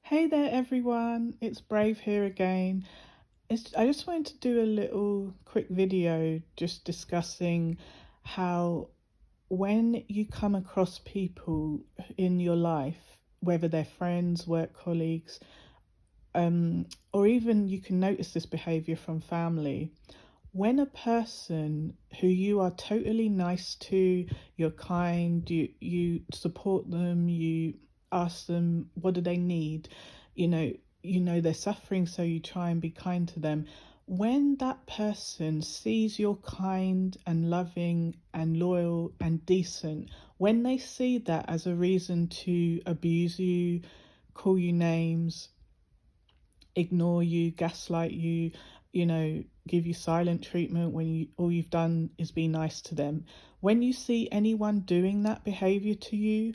Hey there, everyone. It's Brave here again. I just wanted to do a little quick video just discussing how when you come across people in your life, whether they're friends, work colleagues, or even you can notice this behavior from family, when a person who you are totally nice to, you're kind, you support them, you ask them what do they need, you know, they're suffering, so you try and be kind to them. When that person sees you're kind and loving and loyal and decent, when they see that as a reason to abuse you, call you names, ignore you, gaslight you, give you silent treatment when you all you've done is be nice to them. When you see anyone doing that behavior to you,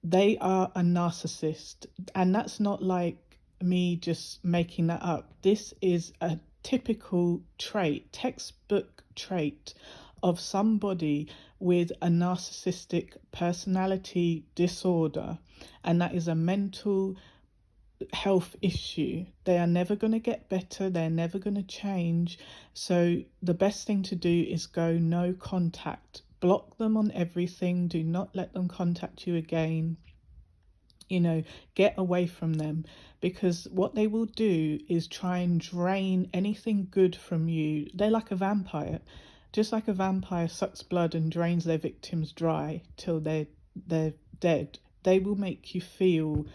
they are a narcissist. And that's not like me just making that up. This is a typical trait, textbook trait of somebody with a narcissistic personality disorder. And that is a mental health issue. They are never going to get better, they're never going to change. So the best thing to do is go no contact. Block them on everything. Do not let them contact you again. Get away from them, because what they will do is try and drain anything good from you. They're like a vampire. Just like a vampire sucks blood and drains their victims dry till they're dead. They will make you feel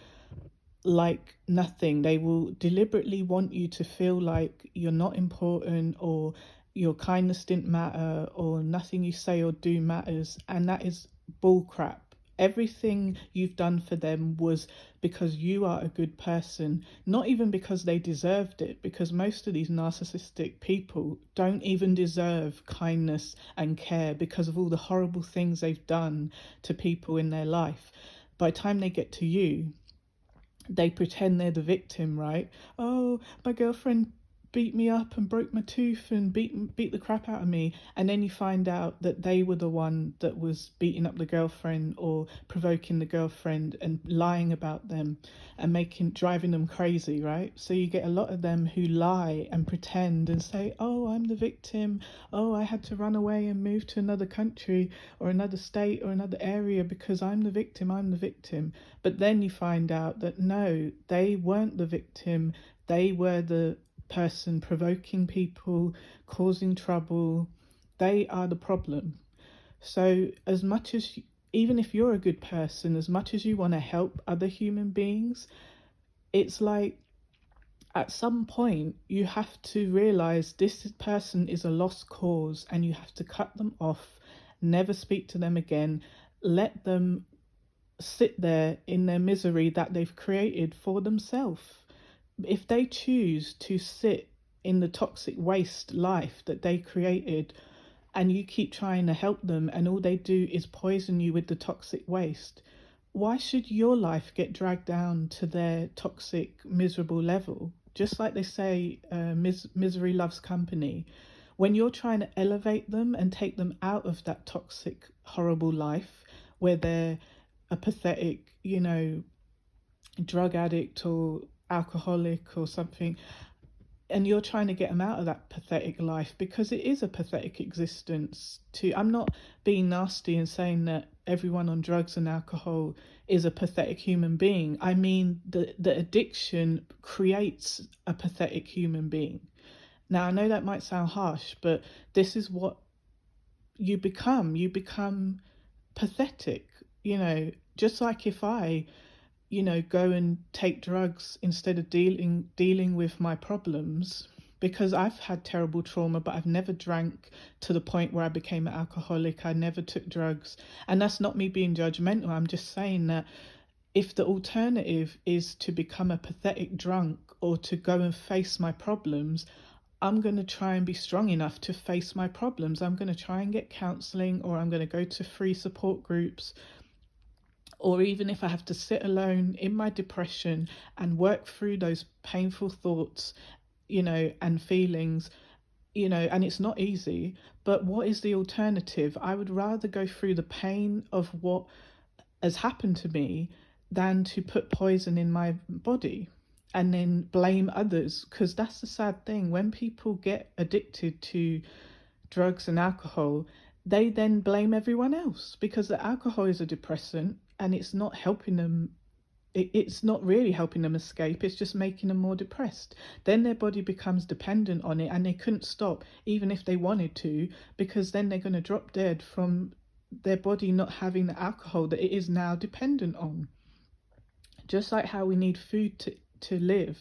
like nothing. They will deliberately want you to feel like you're not important, or your kindness didn't matter, or nothing you say or do matters. And that is bullcrap. Everything you've done for them was because you are a good person, not even because they deserved it, because most of these narcissistic people don't even deserve kindness and care because of all the horrible things they've done to people in their life. By the time they get to you, they pretend they're the victim, right? Oh, my girlfriend beat me up and broke my tooth and beat the crap out of me. And then you find out that they were the one that was beating up the girlfriend or provoking the girlfriend and lying about them and driving them crazy, right? So you get a lot of them who lie and pretend and say, oh, I'm the victim. Oh, I had to run away and move to another country or another state or another area because I'm the victim. I'm the victim. But then you find out that no, they weren't the victim. They were the person provoking people, causing trouble. They are the problem. So, as much as, even if you're a good person, as much as you want to help other human beings, it's like at some point you have to realize this person is a lost cause and you have to cut them off, never speak to them again, let them sit there in their misery that they've created for themselves. If they choose to sit in the toxic waste life that they created, and you keep trying to help them and all they do is poison you with the toxic waste, why should your life get dragged down to their toxic, miserable level? Just like they say, misery loves company. When you're trying to elevate them and take them out of that toxic, horrible life where they're a pathetic, drug addict or alcoholic or something, and you're trying to get them out of that pathetic life, because it is a pathetic existence. I'm not being nasty and saying that everyone on drugs and alcohol is a pathetic human being. I mean, the addiction creates a pathetic human being. Now, I know that might sound harsh, but this is what you become pathetic. Just like if I go and take drugs instead of dealing with my problems, because I've had terrible trauma, but I've never drank to the point where I became an alcoholic. I never took drugs. And that's not me being judgmental. I'm just saying that if the alternative is to become a pathetic drunk or to go and face my problems, I'm going to try and be strong enough to face my problems. I'm going to try and get counseling, or I'm going to go to free support groups, or even if I have to sit alone in my depression and work through those painful thoughts, and feelings, and it's not easy. But what is the alternative? I would rather go through the pain of what has happened to me than to put poison in my body and then blame others. Because that's the sad thing. When people get addicted to drugs and alcohol, they then blame everyone else because the alcohol is a depressant and it's not helping them. It's not really helping them escape, it's just making them more depressed. Then their body becomes dependent on it and they couldn't stop even if they wanted to, because then they're going to drop dead from their body not having the alcohol that it is now dependent on. Just like how we need food to live.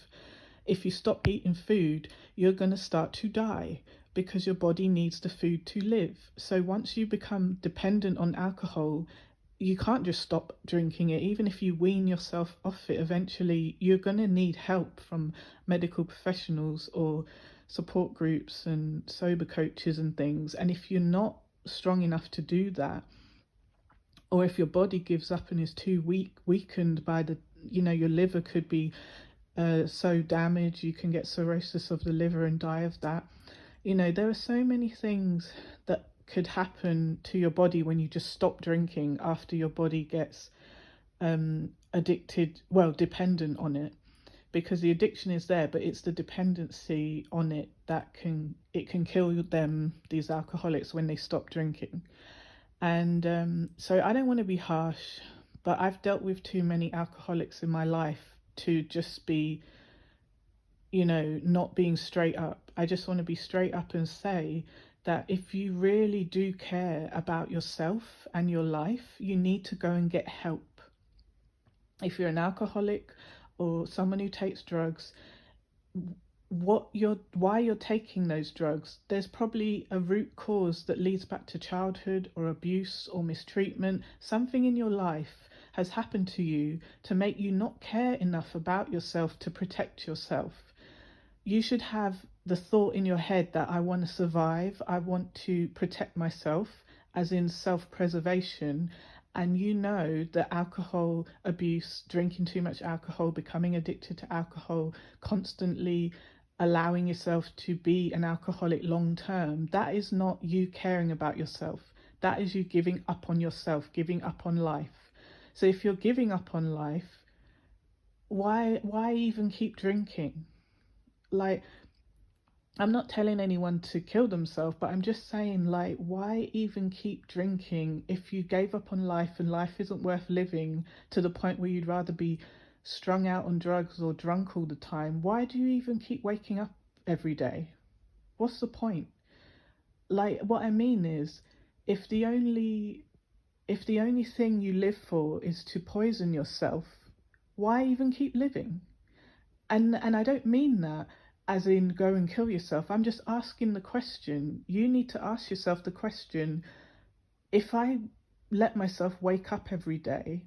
If you stop eating food, you're going to start to die because your body needs the food to live. So once you become dependent on alcohol, you can't just stop drinking it. Even if you wean yourself off it, eventually you're going to need help from medical professionals or support groups and sober coaches and things. And if you're not strong enough to do that, or if your body gives up and is too weakened by the, your liver could be so damaged, you can get cirrhosis of the liver and die of that. There are so many things that could happen to your body when you just stop drinking after your body gets dependent on it, because the addiction is there, but it's the dependency on it that can kill them, these alcoholics, when they stop drinking. And so I don't want to be harsh, but I've dealt with too many alcoholics in my life to just be, not being straight up. I just want to be straight up and say that if you really do care about yourself and your life, you need to go and get help. If you're an alcoholic or someone who takes drugs, why you're taking those drugs, there's probably a root cause that leads back to childhood or abuse or mistreatment. Something in your life has happened to you to make you not care enough about yourself to protect yourself. You should have the thought in your head that I want to survive, I want to protect myself, as in self-preservation. And that alcohol abuse, drinking too much alcohol, becoming addicted to alcohol, constantly allowing yourself to be an alcoholic long term, that is not you caring about yourself. That is you giving up on yourself, giving up on life. So if you're giving up on life, why even keep drinking? Like, I'm not telling anyone to kill themselves, but I'm just saying, like, why even keep drinking if you gave up on life and life isn't worth living to the point where you'd rather be strung out on drugs or drunk all the time? Why do you even keep waking up every day? What's the point? Like, what I mean is, if the only thing you live for is to poison yourself, why even keep living? And I don't mean that as in go and kill yourself. I'm just asking the question. You need to ask yourself the question, if I let myself wake up every day,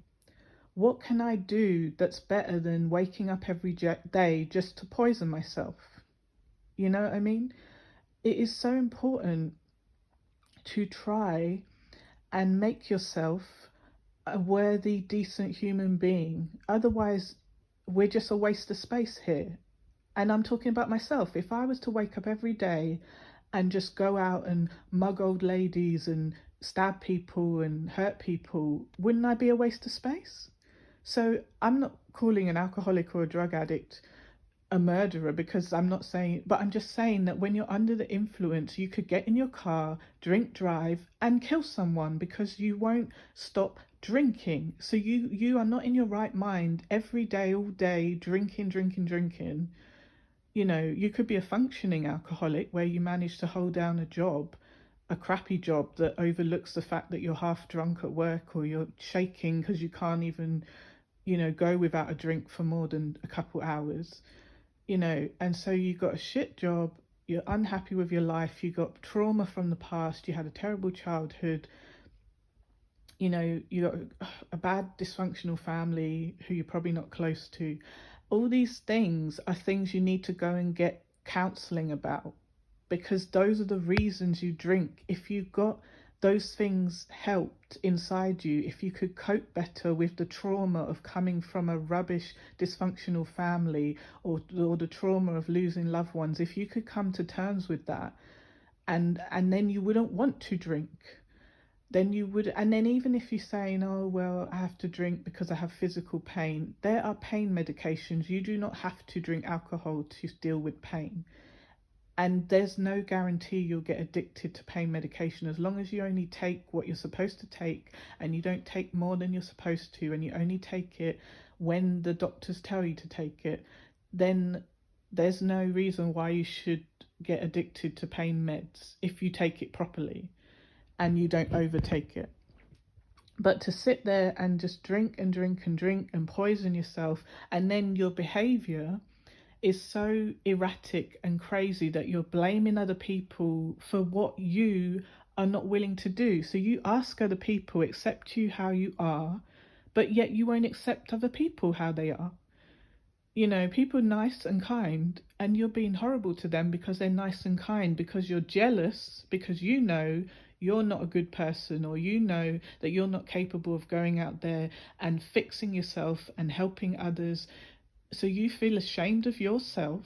what can I do that's better than waking up every day just to poison myself? You know what I mean? It is so important to try and make yourself a worthy, decent human being. Otherwise, we're just a waste of space here. And I'm talking about myself. If I was to wake up every day and just go out and mug old ladies and stab people and hurt people, wouldn't I be a waste of space? So I'm not calling an alcoholic or a drug addict a murderer, because I'm not saying, but I'm just saying that when you're under the influence, you could get in your car, drink, drive, and kill someone because you won't stop drinking. So you are not in your right mind every day, all day, drinking. You could be a functioning alcoholic where you manage to hold down a job, a crappy job that overlooks the fact that you're half drunk at work, or you're shaking because you can't even, go without a drink for more than a couple hours, and so you got a shit job, you're unhappy with your life, you got trauma from the past, you had a terrible childhood, you got a bad dysfunctional family who you're probably not close to. All these things are things you need to go and get counseling about, because those are the reasons you drink. If you got those things helped inside you, if you could cope better with the trauma of coming from a rubbish dysfunctional family, or the trauma of losing loved ones, if you could come to terms with that, and then you wouldn't want to drink. then you would, and then even if you're saying, oh, well, I have to drink because I have physical pain, there are pain medications. You do not have to drink alcohol to deal with pain. And there's no guarantee you'll get addicted to pain medication as long as you only take what you're supposed to take and you don't take more than you're supposed to and you only take it when the doctors tell you to take it, then there's no reason why you should get addicted to pain meds if you take it properly and you don't overtake it. But to sit there and just drink and drink and drink and poison yourself, and then your behavior is so erratic and crazy that you're blaming other people for what you are not willing to do. So you ask other people accept you how you are, but yet you won't accept other people how they are. You know, people are nice and kind, and you're being horrible to them because they're nice and kind, because you're jealous, because you know you're not a good person, or you know that you're not capable of going out there and fixing yourself and helping others. So you feel ashamed of yourself,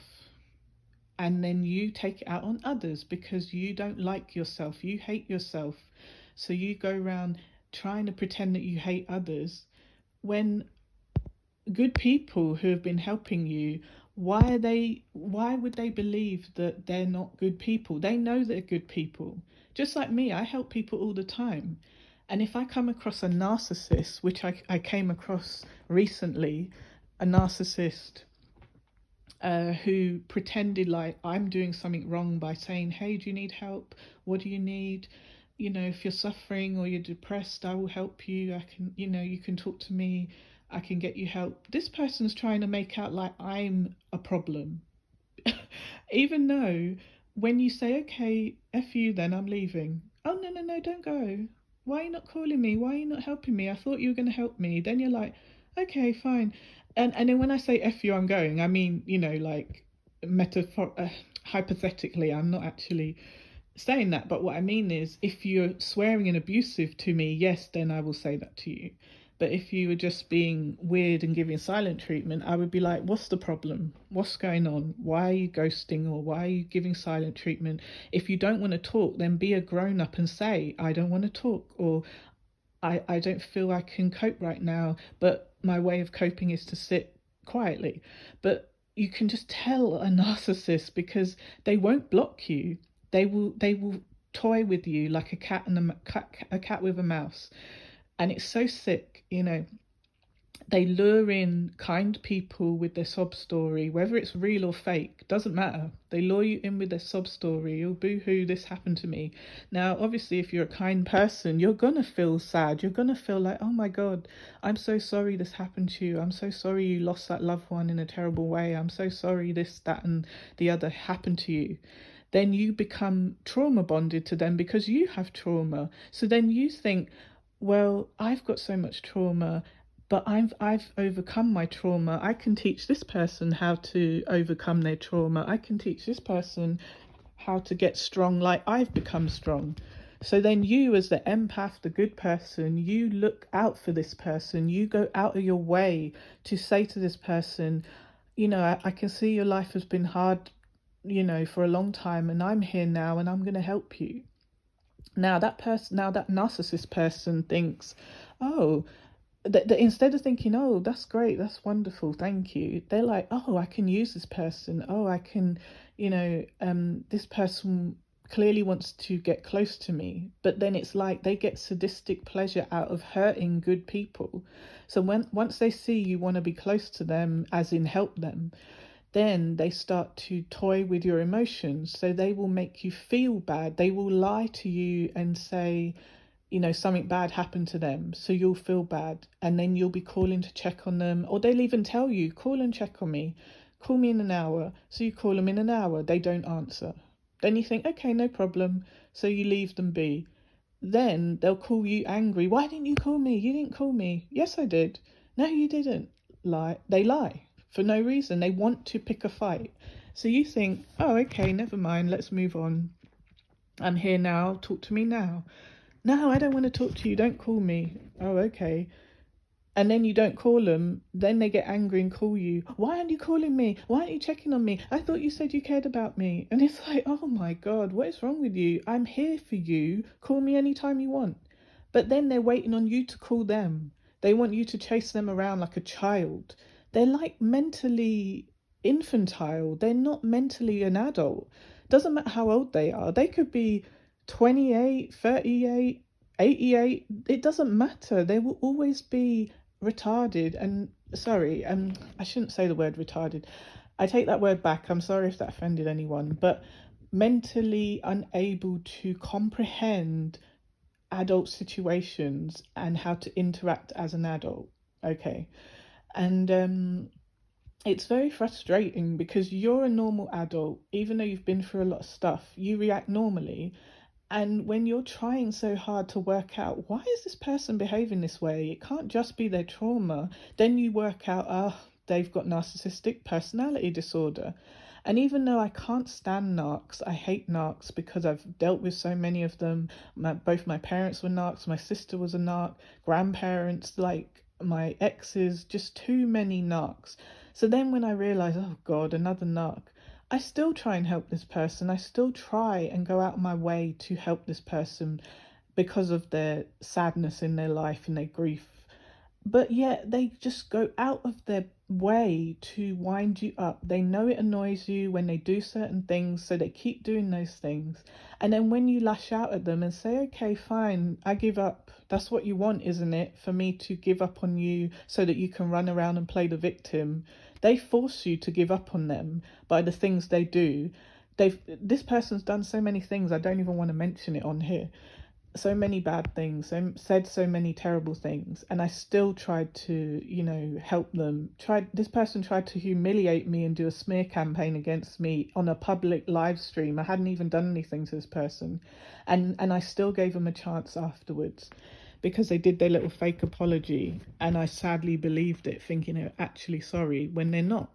and then you take it out on others because you don't like yourself, you hate yourself. So you go around trying to pretend that you hate others when good people who have been helping you, why would they believe that they're not good people? They know they're good people. Just like me, I help people all the time. And if I come across a narcissist, which I came across recently, a narcissist who pretended like I'm doing something wrong by saying, hey, do you need help? What do you need? You know, if you're suffering or you're depressed, I will help you. I can, you know, you can talk to me. I can get you help. This person's trying to make out like I'm a problem. Even though when you say, okay, F you then, I'm leaving. Oh, no, no, no, don't go. Why are you not calling me? Why are you not helping me? I thought you were going to help me. Then you're like, okay, fine. And then when I say F you, I'm going, I mean, you know, like hypothetically, I'm not actually saying that. But what I mean is, if you're swearing and abusive to me, yes, then I will say that to you. But if you were just being weird and giving silent treatment, I would be like, what's the problem? What's going on? Why are you ghosting, or why are you giving silent treatment? If you don't want to talk, then be a grown up and say, I don't want to talk, or I don't feel I can cope right now, but my way of coping is to sit quietly. But you can just tell a narcissist because they won't block you. They will toy with you like a cat and a cat with a mouse. And it's so sick, you know. They lure in kind people with their sob story, whether it's real or fake, doesn't matter. They lure you in with their sob story. Oh, boo-hoo, this happened to me. Now, obviously, if you're a kind person, you're going to feel sad. You're going to feel like, oh my God, I'm so sorry this happened to you. I'm so sorry you lost that loved one in a terrible way. I'm so sorry this, that, and the other happened to you. Then you become trauma bonded to them because you have trauma. So then you think, well, I've got so much trauma, but I've overcome my trauma. I can teach this person how to overcome their trauma. I can teach this person how to get strong like I've become strong. So then you, as the empath, the good person, you look out for this person. You go out of your way to say to this person, you know, I can see your life has been hard, you know, for a long time, and I'm here now and I'm going to help you. Now that narcissist person thinks, oh, instead of thinking, oh, that's great, that's wonderful, thank you, they're like, oh, I can use this person. Oh, I can, you know, this person clearly wants to get close to me. But then it's like they get sadistic pleasure out of hurting good people. So once they see you want to be close to them, as in help them, then they start to toy with your emotions. So they will make you feel bad. They will lie to you and say, you know, something bad happened to them, so you'll feel bad, and then you'll be calling to check on them, or they'll even tell you, call and check on me, call me in an hour. So you call them in an hour, they don't answer. Then you think, okay, no problem, so you leave them be. Then they'll call you angry. Why didn't you call me? You didn't call me. Yes, I did. No, you didn't. Lie. They lie for no reason. They want to pick a fight. So you think, oh, okay, never mind, let's move on. I'm here now, talk to me now. No, I don't want to talk to you, don't call me. Oh, okay. And then you don't call them, then they get angry and call you. Why aren't you calling me? Why aren't you checking on me? I thought you said you cared about me. And it's like, oh my God, what is wrong with you? I'm here for you. Call me anytime you want. but then they're waiting on you to call them. They want you to chase them around like a child. They're like mentally infantile. They're not mentally an adult. Doesn't matter how old they are. They could be 28, 38, 88. It doesn't matter. They will always be retarded. And sorry, I shouldn't say the word retarded. I take that word back. I'm sorry if that offended anyone, but mentally unable to comprehend adult situations and how to interact as an adult. Okay. And it's very frustrating because you're a normal adult, even though you've been through a lot of stuff, you react normally. And when you're trying so hard to work out why is this person behaving this way, it can't just be their trauma, then you work out, they've got narcissistic personality disorder. And even though I can't stand narcs, I hate narcs because I've dealt with so many of them. Both my parents were narcs, my sister was a narc, grandparents, like my exes, just too many narcs. So then when I realize, oh God, another narc, I still try and help this person. I still try and go out of my way to help this person because of their sadness in their life and their grief. But yet they just go out of their way to wind you up. They know it annoys you when they do certain things, so they keep doing those things. And then when you lash out at them and say, okay, fine, I give up. That's what you want, isn't it? For me to give up on you so that you can run around and play the victim. They force you to give up on them by the things they do. This person's done so many things, I don't even want to mention it on here. So many bad things, said so many terrible things, and I still tried to, help them. This person tried to humiliate me and do a smear campaign against me on a public live stream. I hadn't even done anything to this person, and I still gave them a chance afterwards because they did their little fake apology, and I sadly believed it, thinking they're actually sorry when they're not.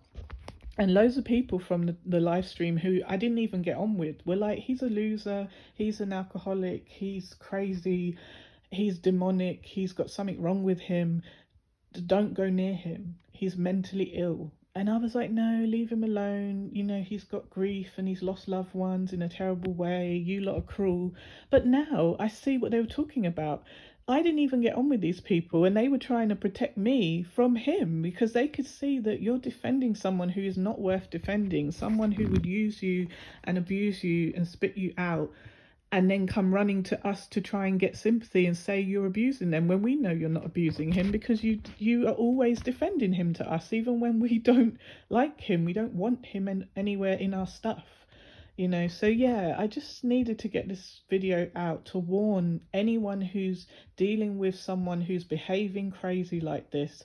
And loads of people from the live stream who I didn't even get on with were like, he's a loser, he's an alcoholic, he's crazy, he's demonic, he's got something wrong with him, don't go near him, he's mentally ill. And I was like, no, leave him alone. He's got grief and he's lost loved ones in a terrible way. You lot are cruel. But now I see what they were talking about. I didn't even get on with these people, and they were trying to protect me from him because they could see that you're defending someone who is not worth defending, someone who would use you and abuse you and spit you out, and then come running to us to try and get sympathy and say you're abusing them when we know you're not abusing him, because you are always defending him to us, even when we don't like him, we don't want him anywhere in our stuff. So yeah, I just needed to get this video out to warn anyone who's dealing with someone who's behaving crazy like this,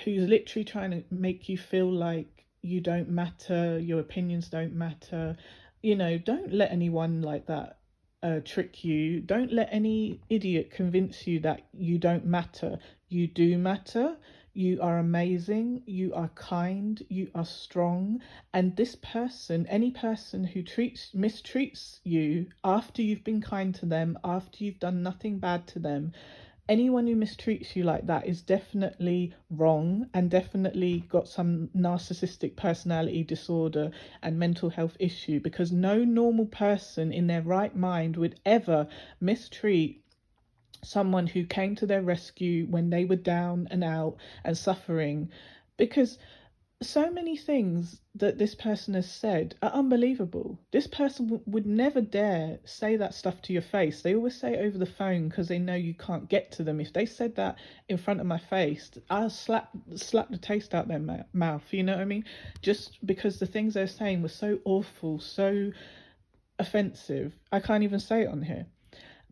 who's literally trying to make you feel like you don't matter, your opinions don't matter. Don't let anyone like that trick you. Don't let any idiot convince you that you don't matter. You do matter. You are amazing, you are kind, you are strong, and this person, any person who mistreats you after you've been kind to them, after you've done nothing bad to them, anyone who mistreats you like that is definitely wrong and definitely got some narcissistic personality disorder and mental health issue, because no normal person in their right mind would ever mistreat someone who came to their rescue when they were down and out and suffering. Because so many things that this person has said are unbelievable. This person would never dare say that stuff to your face. They always say it over the phone because they know you can't get to them. If they said that in front of my face, I'll slap the taste out their mouth, you know what I mean? Just because the things they're saying were so awful, so offensive. I can't even say it on here.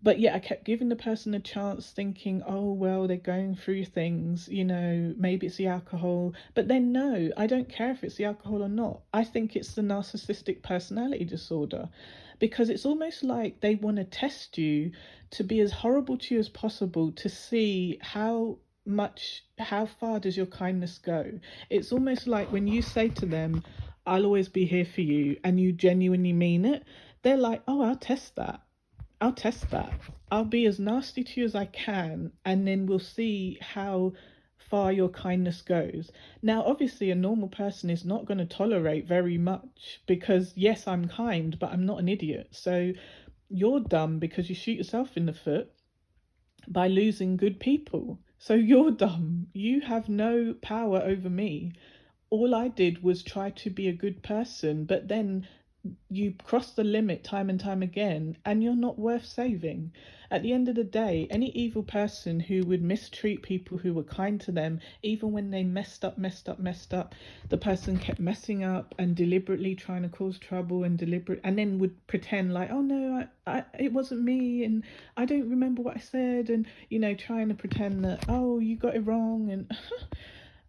But yeah, I kept giving the person a chance, thinking, oh, well, they're going through things, maybe it's the alcohol. But then no, I don't care if it's the alcohol or not. I think it's the narcissistic personality disorder, because it's almost like they want to test you to be as horrible to you as possible to see how far does your kindness go. It's almost like when you say to them, I'll always be here for you, and you genuinely mean it, they're like, oh, I'll test that. I'll be as nasty to you as I can, and then we'll see how far your kindness goes. Now, obviously, a normal person is not going to tolerate very much because, yes, I'm kind, but I'm not an idiot. So you're dumb because you shoot yourself in the foot. by losing good people. So you're dumb. You have no power over me. All I did was try to be a good person, but then you cross the limit time and time again, and you're not worth saving. At the end of the day, any evil person who would mistreat people who were kind to them, even when they messed up, the person kept messing up and deliberately trying to cause trouble and then would pretend like, oh no, it wasn't me, and I don't remember what I said, and trying to pretend that, oh, you got it wrong. And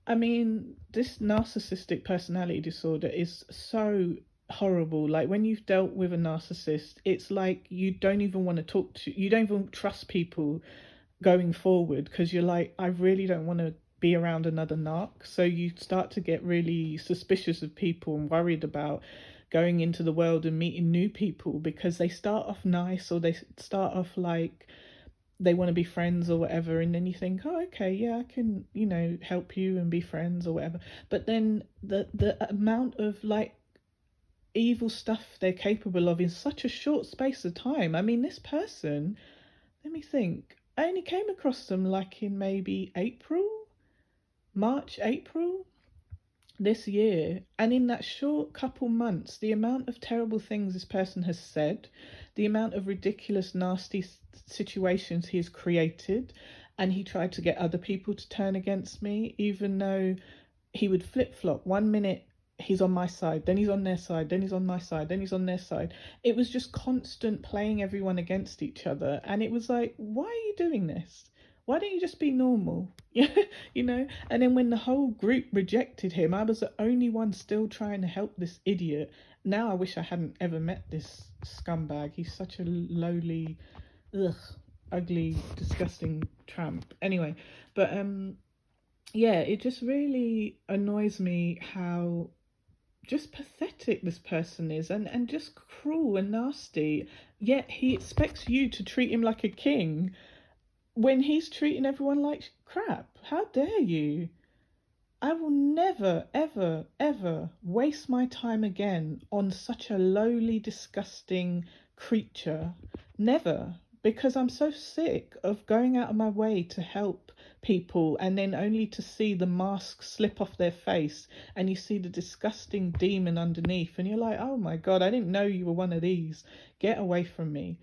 I mean, this narcissistic personality disorder is so horrible. Like, when you've dealt with a narcissist, it's like you don't even want to you don't even trust people going forward, because you're like, I really don't want to be around another narc. So you start to get really suspicious of people and worried about going into the world and meeting new people, because they start off nice, or they start off like they want to be friends or whatever, and then you think, oh, okay, yeah, I can help you and be friends or whatever. But then the amount of like evil stuff they're capable of in such a short space of time. I mean, this person, let me think, I only came across them like in maybe April this year, and in that short couple months, the amount of terrible things this person has said, the amount of ridiculous, nasty situations he has created, and he tried to get other people to turn against me, even though he would flip flop. One minute he's on my side, then he's on their side, then he's on my side, then he's on their side. It was just constant playing everyone against each other, and it was like, why are you doing this? Why don't you just be normal? And then when the whole group rejected him, I was the only one still trying to help this idiot. Now I wish I hadn't ever met this scumbag. He's such a lowly, ugh, ugly, disgusting tramp. Anyway, but yeah, it just really annoys me how just pathetic this person is, and just cruel and nasty. Yet he expects you to treat him like a king when he's treating everyone like crap. How dare you? I will never, ever, ever waste my time again on such a lowly, disgusting creature. Never. Because I'm so sick of going out of my way to help people and then only to see the mask slip off their face, and you see the disgusting demon underneath, and you're like, oh my God, I didn't know you were one of these. Get away from me.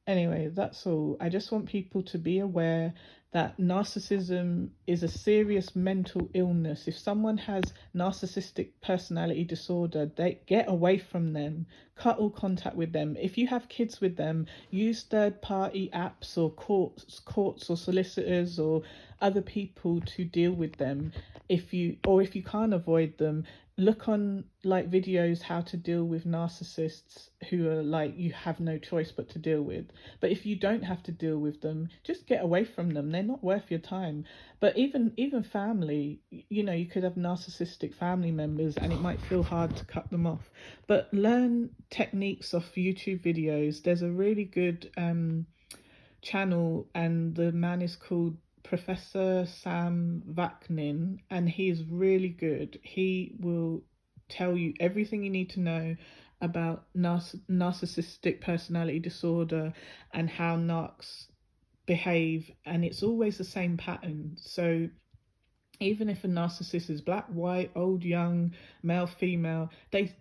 Anyway, that's all. I just want people to be aware that narcissism is a serious mental illness. If someone has narcissistic personality disorder, they get away from them. Cut all contact with them. If you have kids with them, use third-party apps or courts or solicitors or other people to deal with them. If you can't avoid them, look on like videos how to deal with narcissists who are like you have no choice but to deal with. But if you don't have to deal with them, just get away from them. They're not worth your time. But even family, you could have narcissistic family members and it might feel hard to cut them off. But learn techniques off YouTube videos. There's a really good channel, and the man is called Professor Sam Vaknin, and he is really good. He will tell you everything you need to know about narcissistic personality disorder and how narcs behave, and it's always the same pattern. So even if a narcissist is black, white, old, young, male, female,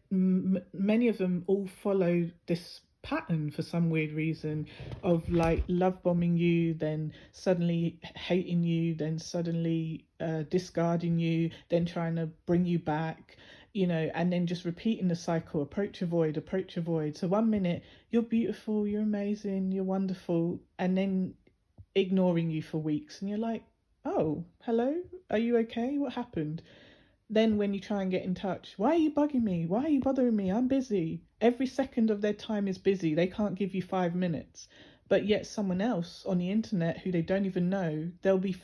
many of them all follow this pattern for some weird reason of like love bombing you, then suddenly hating you, then suddenly discarding you, then trying to bring you back, and then just repeating the cycle. Approach, avoid, approach, avoid. So one minute you're beautiful, you're amazing, you're wonderful, and then ignoring you for weeks, and you're like, oh, hello, are you okay? What happened? Then when you try and get in touch, why are you bugging me? Why are you bothering me? I'm busy. Every second of their time is busy. They can't give you 5 minutes. But yet someone else on the internet who they don't even know, they'll be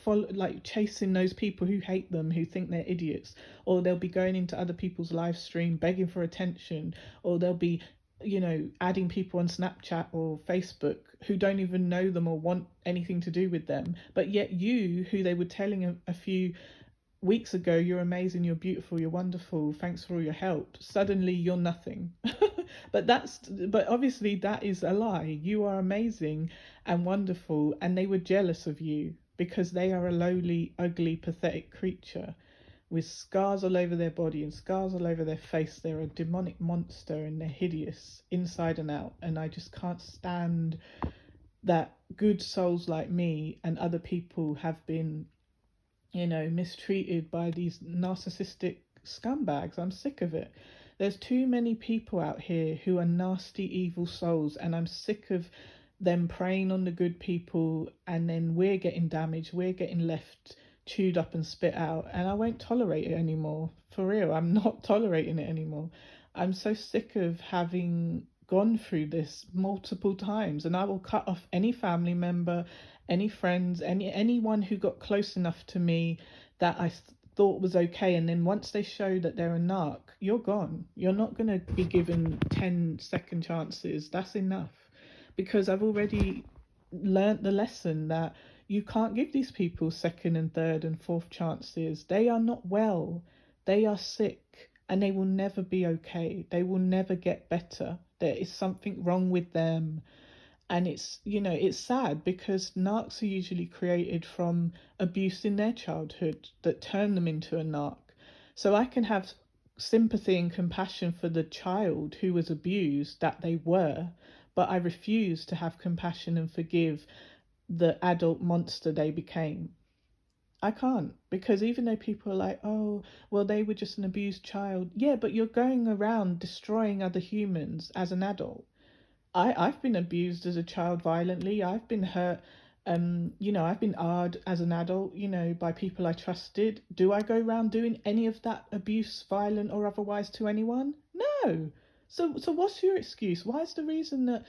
chasing those people who hate them, who think they're idiots, or they'll be going into other people's live stream begging for attention, or they'll be adding people on Snapchat or Facebook who don't even know them or want anything to do with them. But yet you, who they were telling a few weeks ago, you're amazing, you're beautiful, you're wonderful, thanks for all your help, suddenly you're nothing. But obviously that is a lie. You are amazing and wonderful, and they were jealous of you because they are a lowly, ugly, pathetic creature with scars all over their body and scars all over their face. They're a demonic monster and they're hideous inside and out. And I just can't stand that good souls like me and other people have been, mistreated by these narcissistic scumbags. I'm sick of it. There's too many people out here who are nasty, evil souls, and I'm sick of them preying on the good people, and then we're getting damaged, we're getting left chewed up and spit out, and I won't tolerate it anymore. For real, I'm not tolerating it anymore. I'm so sick of having gone through this multiple times, and I will cut off any family member, any friends, anyone who got close enough to me that I thought was okay, and then once they show that they're a narc, you're gone. You're not going to be given 10-second chances. That's enough, because I've already learnt the lesson that you can't give these people second and third and fourth chances. They are not well. They are sick, and they will never be okay. They will never get better. There is something wrong with them. And it's sad because narcs are usually created from abuse in their childhood that turn them into a narc. So I can have sympathy and compassion for the child who was abused that they were, but I refuse to have compassion and forgive the adult monster they became. I can't, because even though people are like, oh, well, they were just an abused child. Yeah, but you're going around destroying other humans as an adult. I've been abused as a child violently. I've been hurt. I've been hard as an adult, by people I trusted. Do I go around doing any of that abuse, violent or otherwise, to anyone? No. So what's your excuse? Why is the reason that,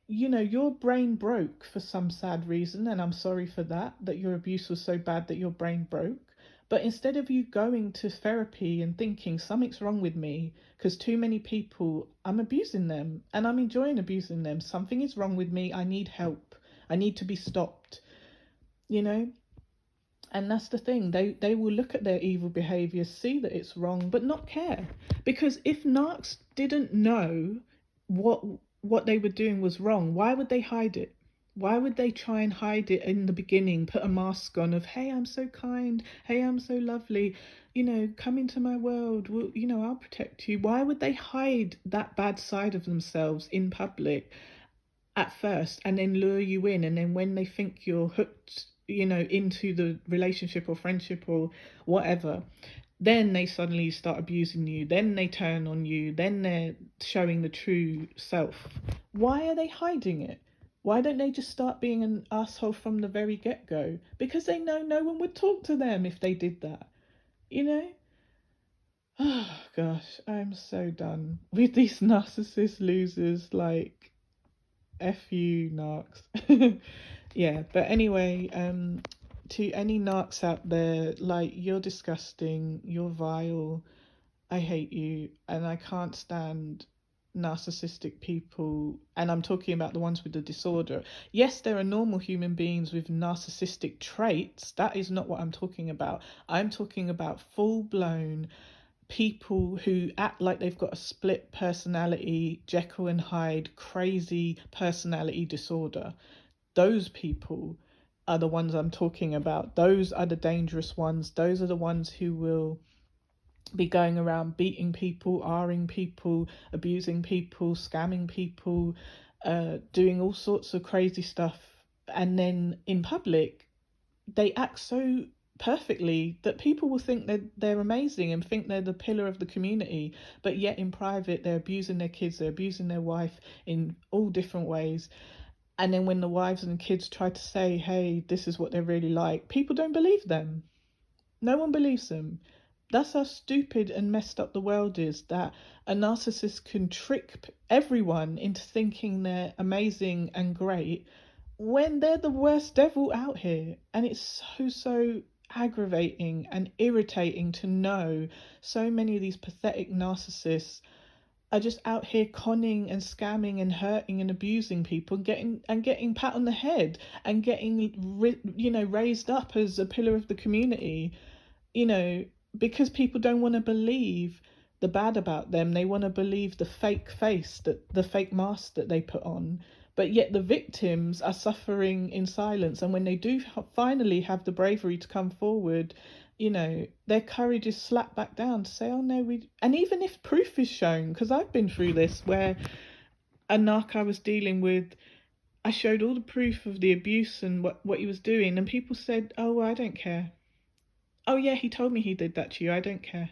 your brain broke for some sad reason, and I'm sorry for that your abuse was so bad that your brain broke. But instead of you going to therapy and thinking something's wrong with me because too many people, I'm abusing them and I'm enjoying abusing them, something is wrong with me, I need help, I need to be stopped, you know? And that's the thing, they will look at their evil behaviour, see that it's wrong, but not care. Because if narcs didn't know what they were doing was wrong, why would they hide it? Why would they try and hide it in the beginning, put a mask on of, hey, I'm so kind, hey, I'm so lovely, come into my world, well, I'll protect you. Why would they hide that bad side of themselves in public at first and then lure you in? And then when they think you're hooked, into the relationship or friendship or whatever, then they suddenly start abusing you, then they turn on you, then they're showing the true self. Why are they hiding it? Why don't they just start being an asshole from the very get-go? Because they know no one would talk to them if they did that, Oh gosh, I'm so done with these narcissist losers, like, F you, narcs. Yeah, but anyway, to any narcs out there, like, you're disgusting, you're vile, I hate you, and I can't stand narcissistic people. And I'm talking about the ones with the disorder. Yes, there are normal human beings with narcissistic traits. That is not what I'm talking about. I'm talking about full-blown people who act like they've got a split personality, Jekyll and Hyde, crazy personality disorder. Those people are the ones I'm talking about. Those are the dangerous ones. Those are the ones who will be going around beating people, R-ing people, abusing people, scamming people, doing all sorts of crazy stuff. And then in public, they act so perfectly that people will think that they're amazing and think they're the pillar of the community. But yet in private, they're abusing their kids, they're abusing their wife in all different ways. And then when the wives and kids try to say, hey, this is what they're really like, people don't believe them. No one believes them. That's how stupid and messed up the world is, that a narcissist can trick everyone into thinking they're amazing and great when they're the worst devil out here. And it's so aggravating and irritating to know so many of these pathetic narcissists are just out here conning and scamming and hurting and abusing people, getting pat on the head and getting raised up as a pillar of the community, because people don't want to believe the bad about them. They want to believe the fake face, that the fake mask that they put on. But yet the victims are suffering in silence. And when they do finally have the bravery to come forward, their courage is slapped back down to say, oh no, we. And even if proof is shown, because I've been through this where a narc I was dealing with, I showed all the proof of the abuse and what he was doing, and people said, oh, well, I don't care. Oh yeah, he told me he did that to you. I don't care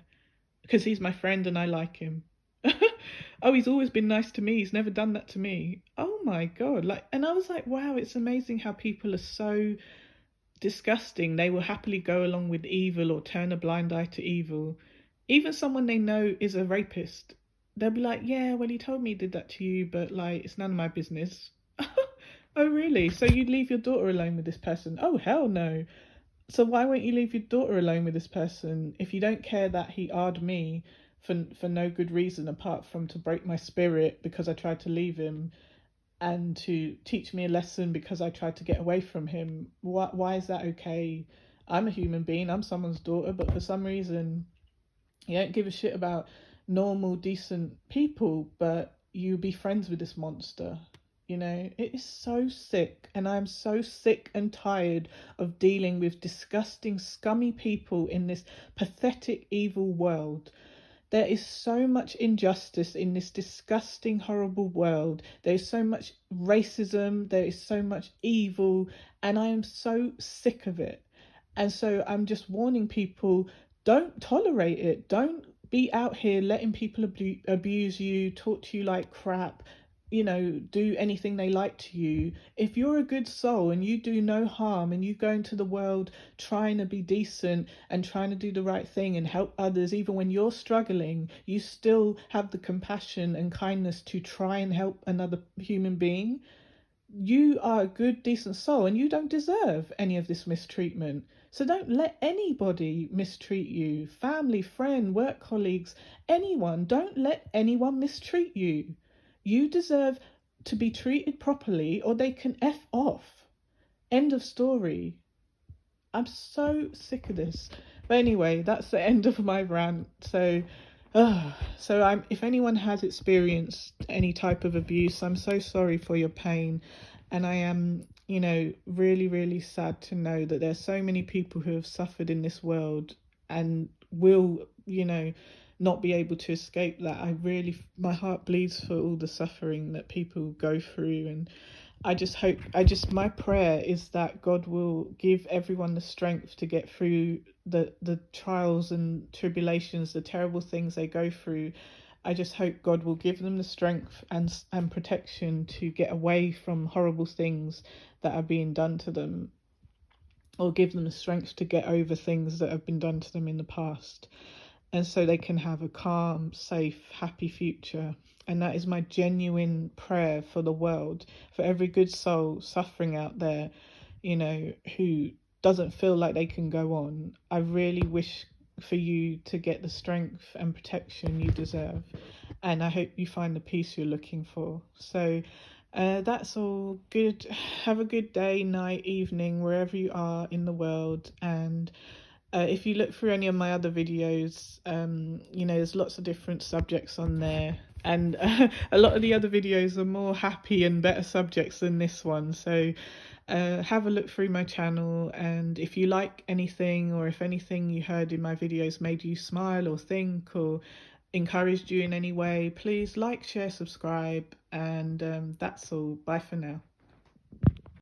because he's my friend and I like him. Oh, he's always been nice to me. He's never done that to me. Oh my God. And I was like, wow, it's amazing how people are so disgusting. They will happily go along with evil or turn a blind eye to evil. Even someone they know is a rapist, they'll be like, yeah, well, he told me he did that to you, but like, it's none of my business. Oh, really? So you'd leave your daughter alone with this person? Oh, hell no. So why won't you leave your daughter alone with this person if you don't care that he arred me for no good reason apart from to break my spirit because I tried to leave him and to teach me a lesson because I tried to get away from him? Why is that okay? I'm a human being, I'm someone's daughter, but for some reason you don't give a shit about normal, decent people, but you be friends with this monster. It is so sick, and I'm so sick and tired of dealing with disgusting, scummy people in this pathetic, evil world. There is so much injustice in this disgusting, horrible world. There is so much racism, there is so much evil, and I am so sick of it. And so I'm just warning people, don't tolerate it. Don't be out here letting people abuse you, talk to you like crap, do anything they like to you. If you're a good soul and you do no harm and you go into the world trying to be decent and trying to do the right thing and help others, even when you're struggling, you still have the compassion and kindness to try and help another human being. You are a good, decent soul and you don't deserve any of this mistreatment. So don't let anybody mistreat you. Family, friend, work colleagues, anyone. Don't let anyone mistreat you. You deserve to be treated properly or they can F off. End of story. I'm so sick of this. But anyway, that's the end of my rant. So if anyone has experienced any type of abuse, I'm so sorry for your pain. And I am, really, really sad to know that there's so many people who have suffered in this world and will, not be able to escape that. My heart bleeds for all the suffering that people go through. And my prayer is that God will give everyone the strength to get through the trials and tribulations, the terrible things they go through. I just hope God will give them the strength and protection to get away from horrible things that are being done to them, or give them the strength to get over things that have been done to them in the past, and so they can have a calm, safe, happy future. And that is my genuine prayer for the world, for every good soul suffering out there, who doesn't feel like they can go on. I really wish for you to get the strength and protection you deserve. And I hope you find the peace you're looking for. So that's all. Good. Have a good day, night, evening, wherever you are in the world. And if you look through any of my other videos, there's lots of different subjects on there. And a lot of the other videos are more happy and better subjects than this one. So have a look through my channel. And if you like anything, or if anything you heard in my videos made you smile or think or encouraged you in any way, please like, share, subscribe. And that's all. Bye for now.